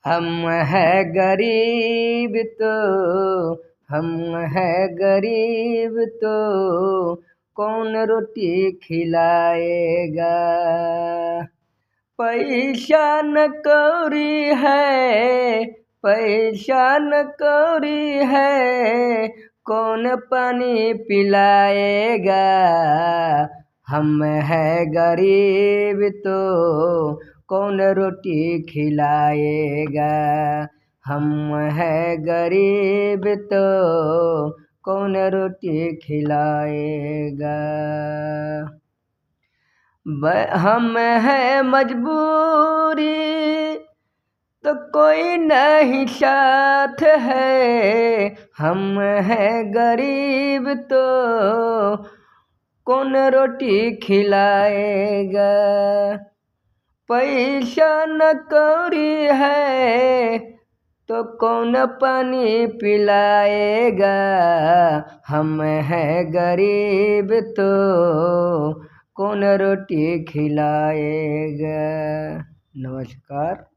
हम है गरीब तो हम है गरीब तो कौन रोटी खिलाएगा। पैसा न कौड़ी है, पैसा न कौड़ी है, कौन पानी पिलाएगा। हम है गरीब तो कौन रोटी खिलाएगा। हम है गरीब तो कौन रोटी खिलाएगा। हम है मजबूरी तो कोई नहीं साथ है। हम है गरीब तो कौन रोटी खिलाएगा। पैसा न कौड़ी है तो कौन पानी पिलाएगा। हम है गरीब तो कौन रोटी खिलाएगा। नमस्कार।